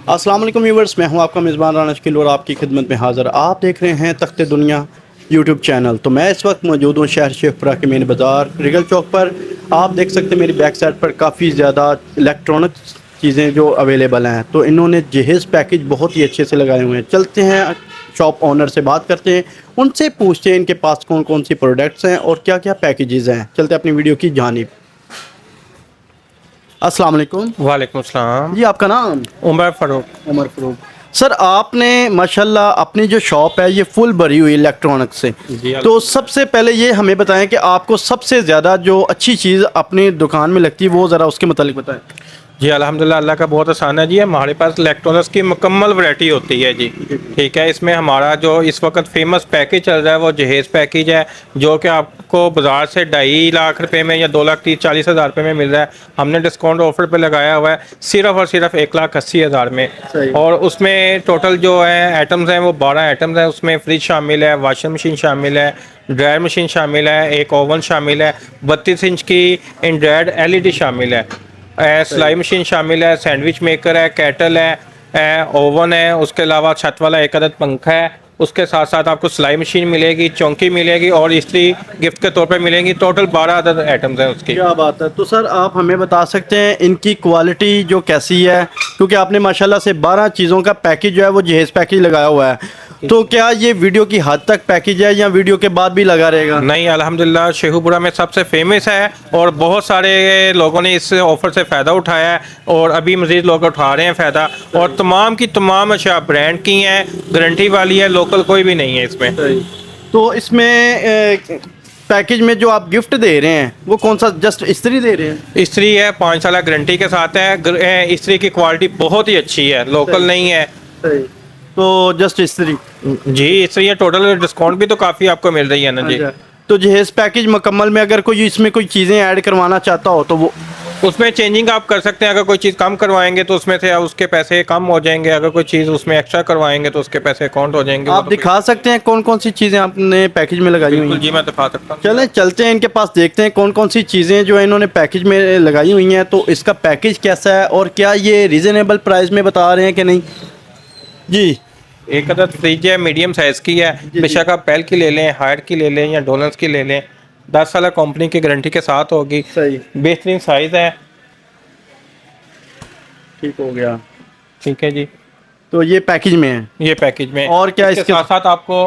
अस्सलाम वालेकुम व्यूअर्स, मैं हूं आपका मेज़बान राना शकील और आपकी खिदमत में हाज़िर। आप देख रहे हैं तख्ते दुनिया यूट्यूब चैनल। तो मैं इस वक्त मौजूद हूं शहर शेखपुरा के मेन बाज़ार रिगल चौक पर। आप देख सकते हैं मेरी बैक साइड पर काफ़ी ज़्यादा इलेक्ट्रॉनिक्स चीज़ें जो अवेलेबल हैं। तो इन्होंने जहेज़ पैकेज बहुत ही अच्छे से लगाए हुए हैं। चलते हैं शॉप ओनर से बात करते हैं, उनसे पूछते हैं इनके पास कौन कौन सी प्रोडक्ट्स हैं और क्या क्या पैकेजेस हैं। चलते हैं अपनी वीडियो की जानिब। अस्सलाम वालेकुम। वालेकुम अस्सलाम। जी, आपका नाम? उमर फ़ारूक। उमर फ़ारूक। सर, आपने माशाल्लाह अपनी जो शॉप है ये फुल भरी हुई इलेक्ट्रॉनिक से। जी, तो सबसे पहले ये हमें बताएं कि आपको सबसे ज़्यादा जो अच्छी चीज़ अपनी दुकान में लगती है वो ज़रा उसके मतलब बताएं। जी अल्हम्दुलिल्लाह, अल्लाह का बहुत आसान है जी। हमारे पास इलेक्ट्रॉनिक्स की मुकम्मल वैरायटी होती है जी। ठीक है, इसमें हमारा जो इस वक्त फेमस पैकेज चल रहा है वो जहेज़ पैकेज है, जो कि आपको बाज़ार से 2.5 लाख रुपए में या 2,30,40,000 रुपए में मिल रहा है। हमने डिस्काउंट ऑफर पे लगाया हुआ है सिर्फ और सिर्फ 1,80,000 में। और उसमें टोटल जो है आइटम्स हैं वो 12 आइटम्स हैं। उसमें फ्रिज शामिल है, वॉशिंग मशीन शामिल है, ड्रायर मशीन शामिल है, एक ओवन शामिल है, 32 इंच की एंड्रॉयड LED शामिल है, सिलाई मशीन शामिल है, सैंडविच मेकर है, केटल है, ओवन है। उसके अलावा छत वाला एक अदद पंखा है। उसके साथ साथ आपको सिलाई मशीन मिलेगी, चौंकी मिलेगी और इस्त्री गिफ्ट के तौर पे मिलेंगी। टोटल 12 अदद आइटम्स हैं उसकी। क्या बात है। तो सर, आप हमें बता सकते हैं इनकी क्वालिटी जो कैसी है, क्योंकि आपने माशाल्लाह से 12 चीज़ों का पैकेज जो है वो जहेज़ पैकेज लगाया हुआ है। तो क्या ये वीडियो की हद तक पैकेज है या वीडियो के बाद भी लगा रहेगा? नहीं, अल्हम्दुलिल्लाह शेखुपुरा में सबसे फेमस है और बहुत सारे लोगों ने इस ऑफ़र से फ़ायदा उठाया है और अभी मज़ीद लोग उठा रहे हैं फ़ायदा। और तमाम की तमाम अशिया ब्रांड की हैं, गारंटी वाली है, लोकल कोई भी नहीं है इसमें। तो इसमें पैकेज में जो आप गिफ्ट दे रहे हैं वो कौन सा, जस्ट इस्त्री दे रहे हैं? इस्त्री है, 5 साल गारंटी के साथ है। इस्त्री की क्वालिटी बहुत ही अच्छी है, लोकल नहीं है। तो जस्ट इस्त्री? जी, इस्त्री है। टोटल डिस्काउंट भी तो काफ़ी आपको मिल रही है ना जी। अच्छा। तो जहेज़ पैकेज मुकम्मल में अगर कोई इसमें कोई चीज़ें ऐड करवाना चाहता हो तो वो उसमें चेंजिंग आप कर सकते हैं। अगर कोई चीज़ कम करवाएंगे तो उसमें से उसके पैसे कम हो जाएंगे, अगर कोई चीज़ उसमें एक्स्ट्रा करवाएंगे तो उसके पैसे अकाउंट हो जाएंगे। आप दिखा सकते हैं कौन कौन सी चीज़ें आपने पैकेज में लगाई हुई हैं? जी, मैं दिखा सकता हूँ। चलें चलते हैं इनके पास, देखते हैं कौन कौन सी चीज़ें जो है इन्होंने पैकेज में लगाई हुई हैं। तो इसका पैकेज कैसा है और क्या ये रीज़नेबल प्राइस में बता रहे हैं कि नहीं? जी। एक अदद फ्रिज है, मीडियम साइज़ की है। बेशक आप पेल की ले लें, हायर की ले लें या डोलन्स की ले लें, 10 साल कंपनी की गारंटी के साथ होगी। सही। बेहतरीन साइज़ है। ठीक हो गया। ठीक है जी, तो ये पैकेज में है। ये पैकेज में। और क्या इसके साथ साथ आपको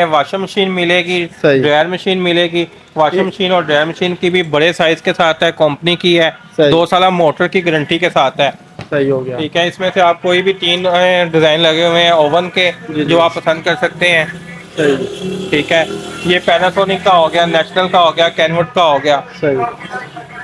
वॉशिंग मशीन मिलेगी, सही। ड्रायर मशीन मिलेगी। वॉशिंग मशीन और ड्रायर मशीन की भी बड़े साइज़ के साथ है, कंपनी की है, सही। 2 साल मोटर की गारंटी के साथ है। सही हो गया। ठीक है, इसमें से आप कोई भी 3 डिज़ाइन लगे हुए हैं ओवन के, जो आप पसंद कर सकते हैं। सही। ठीक है, ये पैनासोनिक का हो गया, नेशनल का हो गया, कैनवुड का हो गया। सही।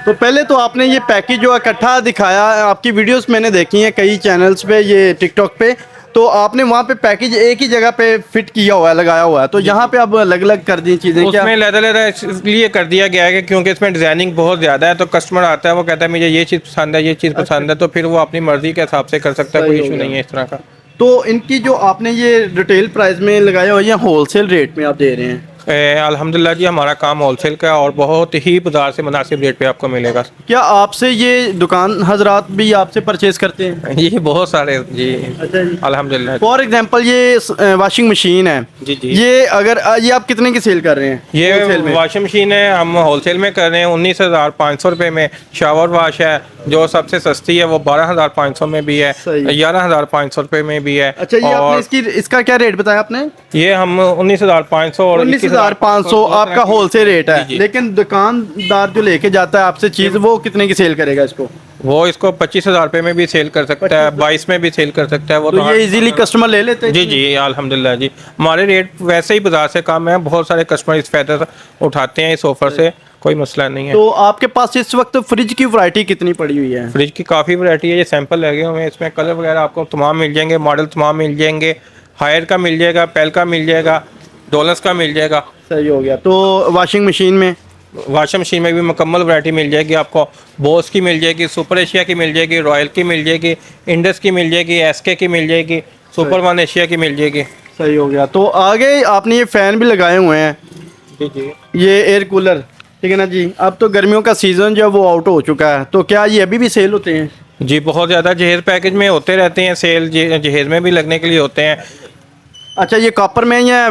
तो पहले तो आपने ये पैकेज जो इकट्ठा दिखाया, आपकी वीडियोस मैंने देखी हैं कई चैनल्स पे, ये टिकटॉक पे। तो आपने वहाँ पे पैकेज एक ही जगह पे फिट किया हुआ है, लगाया हुआ है। तो यहाँ पे अब अलग अलग कर दी चीज़ें क्या? उसमें लहदा इसलिए कर दिया गया है कि क्योंकि इसमें डिज़ाइनिंग बहुत ज़्यादा है। तो कस्टमर आता है, वो कहता है मुझे ये चीज़ पसंद है, ये चीज़ पसंद है, तो फिर वो अपनी मर्ज़ी के हिसाब से कर सकता है, कोई इशू नहीं है इस तरह का। तो इनकी जो आपने ये रिटेल प्राइस में लगाया हुआ है या होलसेल रेट में आप दे रहे हैं? अल्हम्दुलिल्लाह जी, हमारा काम होलसेल का है और बहुत ही बाजार से मुनासिब रेट पे आपको मिलेगा। क्या आपसे ये दुकान हजरात भी आपसे परचेज करते हैं? ये बहुत सारे जी। अच्छा जी। अल्हम्दुलिल्लाह। फॉर एग्जांपल ये वॉशिंग मशीन है जी जी। ये अगर ये आप कितने की सेल कर रहे हैं? ये wholesale में? वॉशिंग मशीन है, हम होलसेल में कर रहे हैं 19,500 रुपये में। शावर वॉश है जो सबसे सस्ती है, वो 12,500 में भी है, सही। 11,500 रुपये में भी है। अच्छा, ये आपने इसका क्या रेट बताया आपने? ये हम 19,500 और 19,500 आपका होलसेल रेट है। जी। लेकिन दुकानदार जो लेके जाता है आपसे चीज, वो कितने की सेल करेगा इसको? वो इसको 25,000 रुपये में भी सेल कर सकता है, 22 में भी सेल कर सकता है। वो तो ये इजीली कस्टमर ले लेते हैं? जी जी, अल्हम्दुलिल्लाह जी। हमारे रेट वैसे ही बाजार से कम है, बहुत सारे कस्टमर इस फायदा उठाते हैं इस ऑफर से, कोई मसला नहीं है। तो आपके पास इस वक्त फ्रिज की वैरायटी कितनी पड़ी हुई है? फ्रिज की काफ़ी वैरायटी है, ये सैंपल लगे हुए हैं, इसमें कलर वगैरह आपको तमाम मिल जाएंगे, मॉडल तमाम मिल जाएंगे। हायर का मिल जाएगा, पेल का मिल जाएगा, डॉलर्स का मिल जाएगा। सही हो गया। तो वॉशिंग मशीन में? वॉशिंग मशीन में भी मुकम्मल वैरायटी मिल जाएगी आपको। बोस की मिल जाएगी, सुपर एशिया की मिल जाएगी, रॉयल की मिल जाएगी, इंडस की मिल जाएगी, एसके की मिल जाएगी, सुपर वन एशिया की मिल जाएगी। सही हो गया। तो आगे आपने ये फ़ैन भी लगाए हुए हैं, जी जी। ये एयर कूलर, ठीक है ना जी। अब तो गर्मियों का सीज़न जो है वो आउट हो चुका है, तो क्या ये अभी भी सेल होते हैं? जी बहुत ज़्यादा जहेज़ पैकेज में होते रहते हैं सेल, जहेज़ में भी लगने के लिए होते हैं। अच्छा, ये कॉपर में या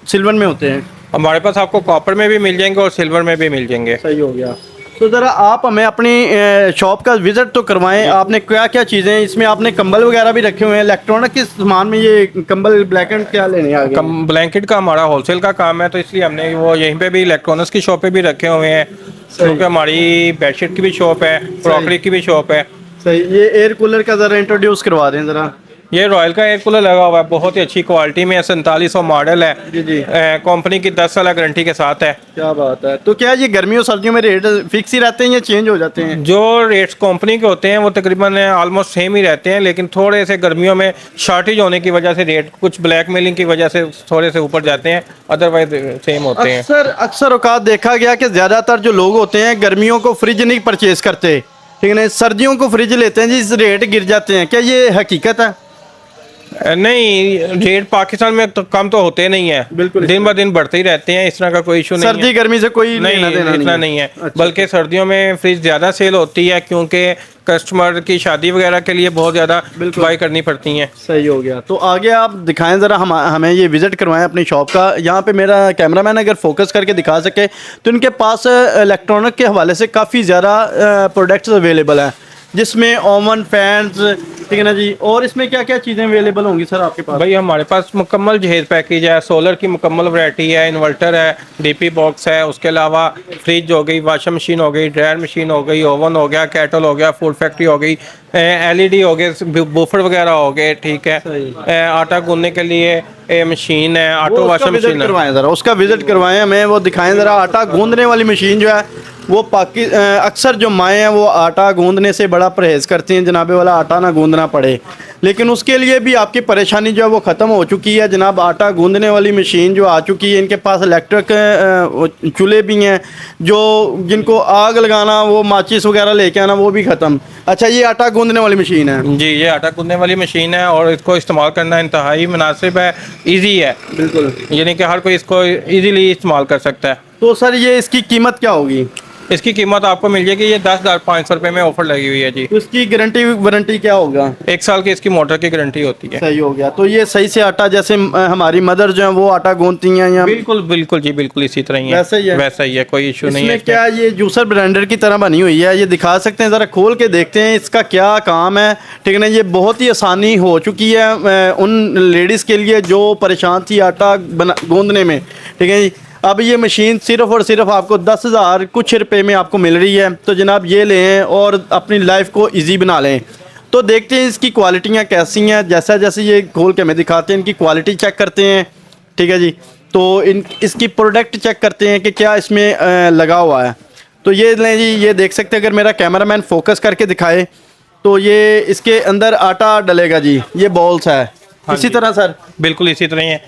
सिल्वर में होते हैं? हमारे पास आपको कॉपर में भी मिल जाएंगे और सिल्वर में भी मिल जाएंगे। सही हो गया। तो ज़रा आप हमें अपनी शॉप का विज़िट तो करवाएं। आपने क्या क्या चीज़ें, इसमें आपने कंबल वगैरह भी रखे हुए हैं, इलेक्ट्रॉनिक के सामान में ये कंबल ब्लैक एंड क्या लेने आ गए? कम ब्लैंकेट का हमारा होलसेल का काम है, तो इसलिए हमने वो यहीं पे भी इलेक्ट्रॉनिक्स की शॉप पे भी रखे हुए हैं, क्योंकि हमारी बेडशीट की भी शॉप है, क्रॉकरी की भी शॉप है। सही। ये एयर कूलर का ज़रा इंट्रोड्यूस करवा दें ज़रा। ये रॉयल का एयर कूलर लगा हुआ है, बहुत ही अच्छी क्वालिटी में है, 4700 मॉडल है जी जी। कंपनी की 10 साल गारंटी के साथ है। क्या बात है। तो क्या ये गर्मियों सर्दियों में रेट फिक्स ही रहते हैं या चेंज हो जाते हैं? जो रेट्स कंपनी के होते हैं वो तकरीबन ऑलमोस्ट सेम ही रहते हैं, लेकिन थोड़े से गर्मियों में शॉर्टेज होने की वजह से रेट कुछ ब्लैकमेलिंग की वजह से थोड़े से ऊपर जाते हैं, अदरवाइज सेम होते हैं। अक्सर औकात देखा गया कि ज़्यादातर जो लोग होते हैं गर्मियों को फ्रिज नहीं परचेज करते, ठीक है ना, सर्दियों को फ्रिज लेते हैं जिस रेट गिर जाते हैं। क्या ये हकीकत है? नहीं, रेट पाकिस्तान में तो कम तो होते नहीं है, बिल्कुल दिन ब दिन बढ़ते ही रहते हैं, इस तरह का कोई इशू नहीं है। सर्दी गर्मी से कोई लेना देना इतना नहीं है। अच्छा। बल्कि सर्दियों में फ्रिज ज़्यादा सेल होती है, क्योंकि कस्टमर की शादी वगैरह के लिए बहुत ज़्यादा बाई करनी पड़ती हैं। सही हो गया। तो आगे आप दिखाएं ज़रा, हमें ये विज़िट करवाएं अपनी शॉप का। यहाँ पे मेरा कैमरामैन अगर फोकस करके दिखा सके तो इनके पास इलेक्ट्रॉनिक के हवाले से काफ़ी ज़्यादा प्रोडक्ट्स अवेलेबल हैं, जिसमें ओवन, फैंस, ठीक है ना जी। और इसमें क्या क्या चीज़ें अवेलेबल होंगी सर आपके पास? भाई हमारे पास मुकम्मल जहेज पैकेज है, सोलर की मुकम्मल वैरायटी है, इन्वर्टर है, डीपी बॉक्स है, उसके अलावा फ्रिज हो गई, वॉशिंग मशीन हो गई, ड्रायर मशीन हो गई, ओवन हो गया, केटल हो गया, फूड फैक्ट्री हो गई, LED हो गए, बूफर वगैरह हो गए, ठीक है, आटा गूंदने के लिए मशीन है, ऑटो वॉशिंग मशीन है। करवाएं ज़रा, उसका विज़िट करवाएं हमें, वो दिखाएं ज़रा। आटा गूंदने वाली मशीन जो है वो अक्सर जो माएँ हैं वो आटा गूंदने से बड़ा परहेज़ करती हैं, जनाबे वाला आटा ना गूंदना पड़े, लेकिन उसके लिए भी आपकी परेशानी जो है वो ख़त्म हो चुकी है जनाब। आटा गूंदने वाली मशीन जो आ चुकी है, इनके पास इलेक्ट्रिक चूल्हे भी हैं, जो जिनको आग लगाना, वो माचिस वगैरह लेके आना, वो भी ख़त्म। अच्छा, ये आटा गूंदने वाली मशीन है? जी, ये आटा गूंदने वाली मशीन है और इसको इस्तेमाल करना इंतहाई मुनासिब है, ईजी है, बिल्कुल, यानी कि हर कोई इसको ईजीली इस्तेमाल कर सकता है। तो सर ये इसकी कीमत क्या होगी? इसकी कीमत आपको मिल जाएगी, ये 10,500 रुपये में ऑफर लगी हुई है जी। तो इसकी गारंटी वारंटी क्या होगा? 1 साल की इसकी मोटर की गारंटी होती है। सही हो गया। तो ये सही से आटा, जैसे हमारी मदर जो है वो आटा गूंथती हैं या बिल्कुल बिल्कुल जी, बिल्कुल इसी तरह ही है, वैसा ही है, कोई इशू नहीं है। इसमें क्या ये जूसर ब्लेंडर की तरह बनी हुई है? ये दिखा सकते हैं ज़रा, खोल के देखते हैं इसका क्या काम है, ठीक है ना। ये बहुत ही आसानी हो चुकी है उन लेडीज़ के लिए जो परेशान थी आटा गूंदने में, ठीक है जी। अब ये मशीन सिर्फ़ और सिर्फ आपको 10,000 कुछ रुपए में आपको मिल रही है, तो जनाब ये लें और अपनी लाइफ को इजी बना लें। तो देखते हैं इसकी क्वालिटियाँ कैसी हैं, जैसा जैसे ये खोल के हमें दिखाते हैं, इनकी क्वालिटी चेक करते हैं, ठीक है जी। तो इसकी प्रोडक्ट चेक करते हैं कि क्या इसमें लगा हुआ है। तो ये लें जी, ये देख सकते हैं, अगर मेरा कैमरामैन फोकस करके दिखाए तो ये इसके अंदर आटा डलेगा जी, ये बॉल्स है। इसी तरह सर? बिल्कुल इसी तरह ही है,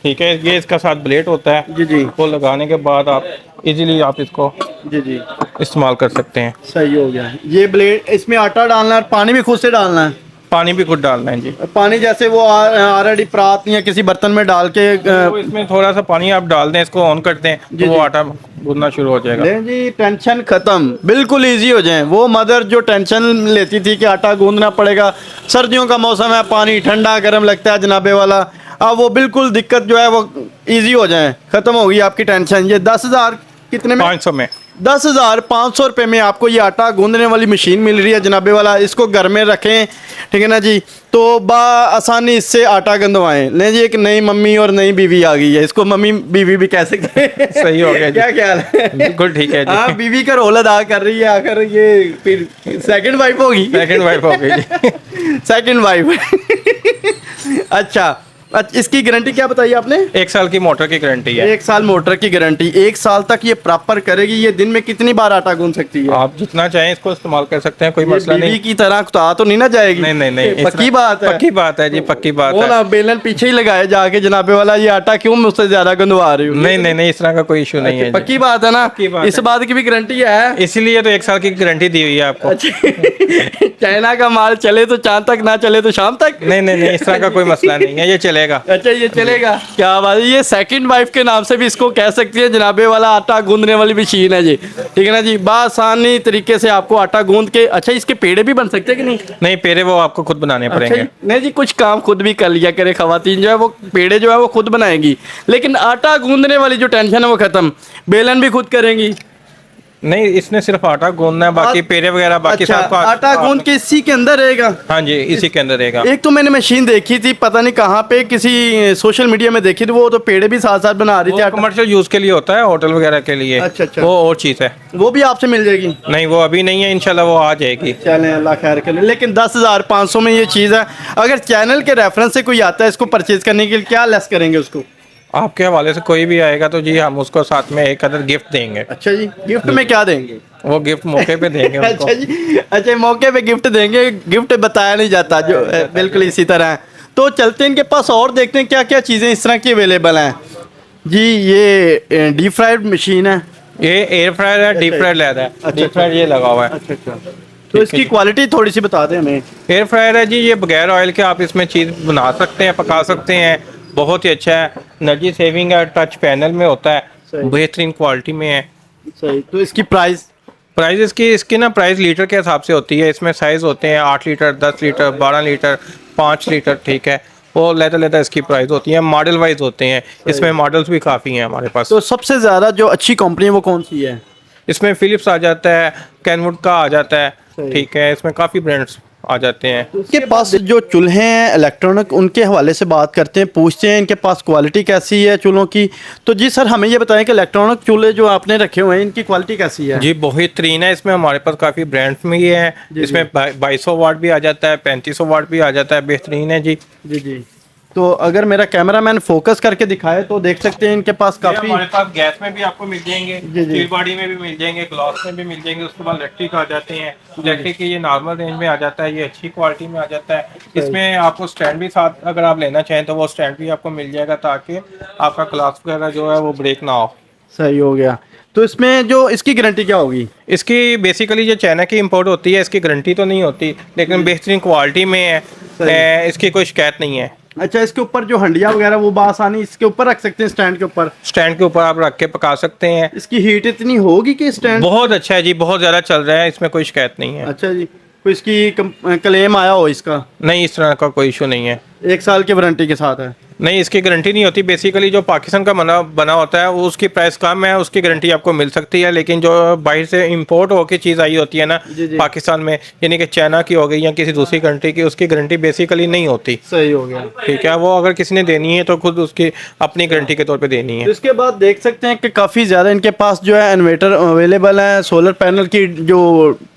ठीक है। ये इसका साथ ब्लेड होता है जी जी, वो लगाने के बाद आप इजीली आप इसको जी जी इस्तेमाल कर सकते हैं। सही हो गया। ये ब्लेड, इसमें आटा डालना है, पानी भी खुद से डालना है? पानी भी खुद डालना है जी। पानी जैसे वो ऑलरेडी परात या किसी बर्तन में डाल के तो इसमें थोड़ा सा पानी आप डाल दें, इसको ऑन करते हैं तो वो आटा गूंदना शुरू हो जाएगा। लें जी, टेंशन खत्म, बिल्कुल इजी हो जाए। वो मदर जो टेंशन लेती थी कि आटा गूंदना पड़ेगा, सर्दियों का मौसम है, पानी ठंडा गर्म लगता है जनाबे वाला, अब वो बिल्कुल दिक्कत जो है वो इजी हो जाए, ख़त्म होगी आपकी टेंशन। ये 10,000 कितने में? 500 में 10,500 रुपये में आपको ये आटा गूंदने वाली मशीन मिल रही है जनाबे वाला। इसको घर में रखें, ठीक है ना जी, तो आसानी इससे आटा गंदवाएं। लें जी, एक नई मम्मी और नई बीवी आ गई है, इसको मम्मी बीवी भी कह सकते हैं। सही हो गया जी। क्या ख्याल है? बिल्कुल ठीक है जी। हाँ, बीवी का रोल अदा कर रही है, आकर ये फिर सेकंड वाइफ होगी। सेकंड वाइफ हो गई जी। Second wife. अच्छा, इसकी गारंटी क्या बताई आपने? 1 साल की मोटर की गारंटी है। 1 साल मोटर की गारंटी, 1 साल तक ये प्रॉपर करेगी। ये दिन में कितनी बार आटा गूंद सकती है? आप जितना चाहें इसको इस्तेमाल कर सकते हैं, कोई मसला बीवी नहीं। की तरह कुता तो नहीं ना जाएगी? नहीं, पक्की बात है? पक्की बात है जी, पक्की बात वो है। ना बेलन पीछे ही लगाए जाके, जनाबे वाला ये आटा क्यों मुझसे ज्यादा गंदवा रही हो? नहीं, इस तरह का कोई इशू नहीं है। पक्की बात है ना? इस बात की भी गारंटी है, इसीलिए तो 1 साल की गारंटी दी हुई है आपको। चाइना का माल चले तो चांद तक, ना चले तो शाम तक। नहीं, इस तरह का कोई मसला नहीं है, ये चलेगा। चलेगा। अच्छा ये चलेगा, क्या बात है। ये सेकंड वाइफ के नाम से भी इसको कह सकती है, जनाबे वाला आटा गूंदने वाली मशीन है जी, ठीक है ना जी। बासानी तरीके से आपको आटा गूंद के, अच्छा इसके पेड़े भी बन सकते हैं कि नहीं? नहीं, पेड़े वो आपको खुद बनाने अच्छा पड़ेंगे। जी, नहीं जी, कुछ काम खुद भी कर लिया करे खवातीन, जो है वो पेड़े जो है वो खुद बनाएंगी, लेकिन आटा गूंदने वाली जो टेंशन है वो खत्म, बेलन भी खुद करेंगी। नहीं, इसने सिर्फ आटा गूंदना है, बाकी पेड़े वगैरह बाकी अच्छा, सब आटा गूंद के इसी के अंदर रहेगा। हाँ जी, इसी के अंदर रहेगा। एक तो मैंने मशीन देखी थी, पता नहीं कहाँ पे, किसी सोशल मीडिया में देखी थी, वो तो पेड़े भी साथ साथ बना रही थी आटा। कमर्शियल यूज के लिए होता है, होटल वगैरह के लिए। अच्छा, अच्छा। वो और चीज़ है। वो भी आपसे मिल जाएगी? नहीं, वो अभी नहीं है, इंशाल्लाह वो आ जाएगी। चलें, अल्लाह खैर करे। लेकिन 10,500 में ये चीज़ है, अगर चैनल के रेफरेंस से कोई आता है इसको परचेज करने के लिए, क्या लेस करेंगे उसको? आपके हवाले से कोई भी आएगा तो जी हम उसको साथ में एक अदर गिफ्ट देंगे। अच्छा जी, गिफ्ट में क्या देंगे? वो गिफ्ट मौके पे देंगे उनको। अच्छा जी, अच्छा मौके पे गिफ्ट देंगे, गिफ्ट बताया नहीं जाता, जो बिल्कुल इसी तरह है। तो चलते हैं इनके पास और देखते हैं क्या क्या चीज़ें इस तरह की अवेलेबल हैं जी। ये डीप फ्राइड मशीन है, ये एयर फ्रायर है, डीप फ्रायर लेदा है। अच्छा, डीप फ्रायर ये लगा हुआ है। अच्छा अच्छा। तो इसकी क्वालिटी थोड़ी सी बता दें हमें। एयर फ्रायर है जी, ये बगैर ऑयल के आप इसमें चीज़ बना सकते हैं, पका सकते हैं। बहुत ही अच्छा है, एनर्जी सेविंग है, टच पैनल में होता है, सही। बेहतरीन क्वालिटी में है। सही। तो इसकी प्राइस? प्राइस इसकी ना प्राइस लीटर के हिसाब से होती है। इसमें साइज़ होते हैं 8 लीटर, 10 लीटर, 12 लीटर, 5 लीटर, ठीक है। वो लेता इसकी प्राइस होती है, मॉडल वाइज होते हैं। इसमें मॉडल्स भी काफ़ी हैं हमारे पास। तो सबसे ज़्यादा जो अच्छी कंपनी है वो कौन सी है? इसमें फिलिप्स आ जाता है, कैनवुड का आ जाता है, सही। ठीक है। इसमें काफ़ी ब्रांड्स आ जाते हैं। इनके पास जो चूल्हे हैं इलेक्ट्रॉनिक, उनके हवाले से बात करते हैं, पूछते हैं इनके पास क्वालिटी कैसी है चूल्हों की। तो जी सर, हमें ये बताएं कि इलेक्ट्रॉनिक चूल्हे जो आपने रखे हुए हैं इनकी क्वालिटी कैसी है? जी बेहतरीन है। इसमें हमारे पास काफ़ी ब्रांड्स में ये है। इसमें 2200 वाट भी आ जाता है, 3500 वाट भी आ जाता है। बेहतरीन है जी। जी जी। तो अगर मेरा कैमरामैन फोकस करके दिखाए तो देख सकते हैं इनके पास काफ़ी। हमारे पास गैस में भी आपको मिल जाएंगे, जी, जी। स्टील बॉडी में भी मिल जाएंगे, ग्लास में भी मिल जाएंगे। उसके बाद इलेक्ट्रिक आ जाते हैं। इलेक्ट्रिक की ये नॉर्मल रेंज में आ जाता है, ये अच्छी क्वालिटी में आ जाता है। इसमें आपको स्टैंड भी साथ अगर आप लेना चाहें तो वो स्टैंड भी आपको मिल जाएगा, ताकि आपका ग्लास वगैरह जो है वो ब्रेक ना हो। सही हो गया। तो इसमें जो इसकी गारंटी क्या होगी? इसकी बेसिकली जो चाइना की इंपोर्ट होती है, इसकी गारंटी तो नहीं होती, लेकिन बेहतरीन क्वालिटी में है। इसकी कोई शिकायत नहीं है। अच्छा, इसके ऊपर जो हंडिया वगैरह वो बासानी इसके ऊपर रख सकते हैं, स्टैंड के ऊपर? स्टैंड के ऊपर आप रख के पका सकते हैं। इसकी हीट इतनी होगी कि स्टैंड? बहुत अच्छा है जी, बहुत ज़्यादा चल रहा है, इसमें कोई शिकायत नहीं है। अच्छा जी। कोई इसकी क्लेम आया हो इसका? नहीं, इस तरह का कोई इशू नहीं है। 1 साल की वारंटी के साथ है? नहीं, इसकी गारंटी नहीं होती। बेसिकली जो पाकिस्तान का बना होता है वो उसकी प्राइस कम है, उसकी गारंटी आपको मिल सकती है। लेकिन जो बाहर से इंपोर्ट होकर चीज़ आई होती है ना जी, जी। पाकिस्तान में, यानी कि चाइना की हो गई या किसी दूसरी कंट्री की, उसकी गारंटी बेसिकली नहीं होती। सही हो गया। ठीक है, वो अगर किसी ने देनी है तो खुद उसकी अपनी गारंटी के तौर पे देनी तो है। इसके बाद देख सकते हैं कि काफ़ी ज़्यादा इनके पास जो है इन्वर्टर अवेलेबल है, सोलर पैनल की जो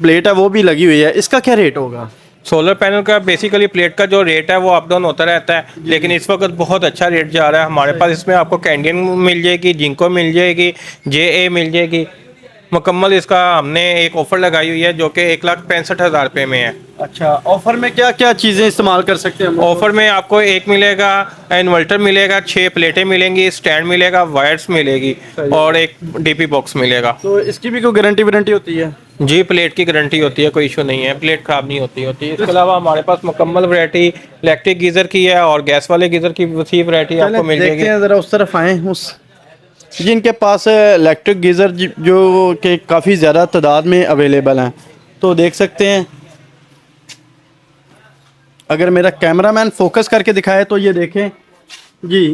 प्लेट है वो भी लगी हुई है। इसका क्या रेट होगा? सोलर पैनल का बेसिकली प्लेट का जो रेट है वो अप डाउन होता रहता है, लेकिन इस वक्त बहुत अच्छा रेट जा रहा है हमारे पास। इसमें आपको कैंडियन मिल जाएगी, जिंको मिल जाएगी, JA मिल जाएगी। मुकम्मल इसका हमने एक ऑफ़र लगाई हुई है जो कि 1,65,000 रुपये में है। अच्छा, ऑफर में क्या क्या चीज़ें इस्तेमाल कर सकते हैं हम? ऑफर में आपको एक मिलेगा, इन्वर्टर मिलेगा, 6 प्लेटें मिलेंगी, स्टैंड मिलेगा, वायर्स मिलेगी और एक DP बॉक्स मिलेगा। तो इसकी भी कोई गारंटी वारंटी होती है? जी, प्लेट की गारंटी होती है, कोई इशू नहीं है, प्लेट ख़राब नहीं होती। इसके अलावा हमारे पास मुकम्मल वैरायटी इलेक्ट्रिक गीज़र की है और गैस वाले गीज़र की वसी वैरायटी आपको मिल देखते जाएगी। हैं ज़रा, उस तरफ आएँ। उस जिनके पास इलेक्ट्रिक गीज़र जो कि काफ़ी ज़्यादा तादाद में अवेलेबल हैं, तो देख सकते हैं। अगर मेरा कैमरामैन फोकस करके दिखाए तो ये देखें जी।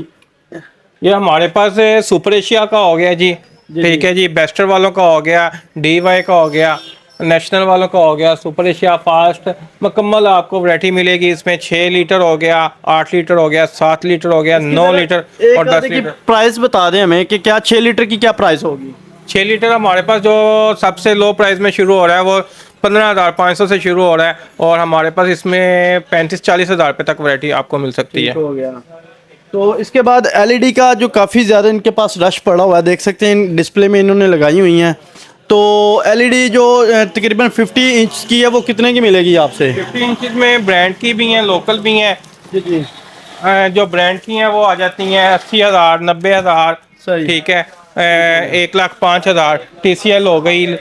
ये हमारे पास सुपर एशिया का हो गया जी, ठीक है जी। बेस्टर वालों का हो गया, DY का हो गया, नेशनल वालों का हो गया, सुपर एशिया फास्ट। मुकम्मल आपको वैरायटी मिलेगी। इसमें 6 लीटर हो गया, 8 लीटर हो गया, 7 लीटर हो गया, 9 लीटर और 10 की लीटर। प्राइस बता दें हमें कि क्या 6 लीटर की क्या प्राइस होगी? 6 लीटर हमारे पास जो सबसे लो प्राइस में शुरू हो रहा है वो 15,500 से शुरू हो रहा है, और हमारे पास इसमें 35-40 हज़ार रुपये तक वैरायटी आपको मिल सकती है। हो गया। तो इसके बाद LED का जो काफ़ी ज़्यादा इनके पास रश पड़ा हुआ है, देख सकते हैं डिस्प्ले में इन्होंने लगाई हुई हैं। तो LED जो तकरीबन 50 इंच की है वो कितने की मिलेगी आपसे? 50 इंच में ब्रांड की भी हैं, लोकल भी हैं। जी जी। जो ब्रांड की हैं वो आ जाती हैं 80,000, 90,000, सही। ठीक है। 1,05,000 TCL हो गई,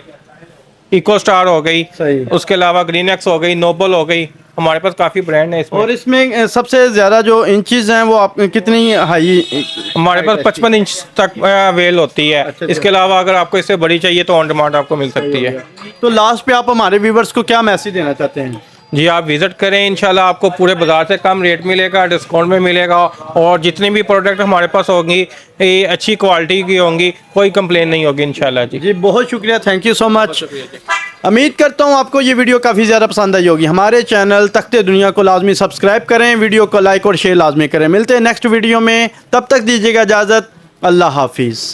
इको स्टार हो गई, सही। उसके अलावा ग्रीन एक्स हो गई, नोबल हो गई, हमारे पास काफ़ी ब्रांड है इसमें। और इसमें सबसे ज़्यादा जो इंचेस हैं वो आप कितनी हाई? हमारे पास 55 इंच तक वेल होती है। इसके अलावा अगर आपको इससे बड़ी चाहिए तो ऑन डिमांड आपको मिल सकती है। तो लास्ट पे आप हमारे व्यूवर्स को क्या मैसेज देना चाहते हैं? जी, आप विज़िट करें, इंशाल्लाह आपको पूरे बाज़ार से कम रेट मिलेगा, डिस्काउंट में मिलेगा, और जितनी भी प्रोडक्ट हमारे पास होंगी ये अच्छी क्वालिटी की होंगी, कोई कंप्लेन नहीं होगी इंशाल्लाह जी। जी बहुत शुक्रिया, थैंक यू सो मच। उम्मीद करता हूँ आपको ये वीडियो काफ़ी ज़्यादा पसंद आई होगी। हमारे चैनल तख्ते दुनिया को लाजमी सब्सक्राइब करें, वीडियो को लाइक और शेयर लाजमी करें। मिलते हैं नेक्स्ट वीडियो में, तब तक दीजिएगा इजाज़त। अल्लाह हाफिज़।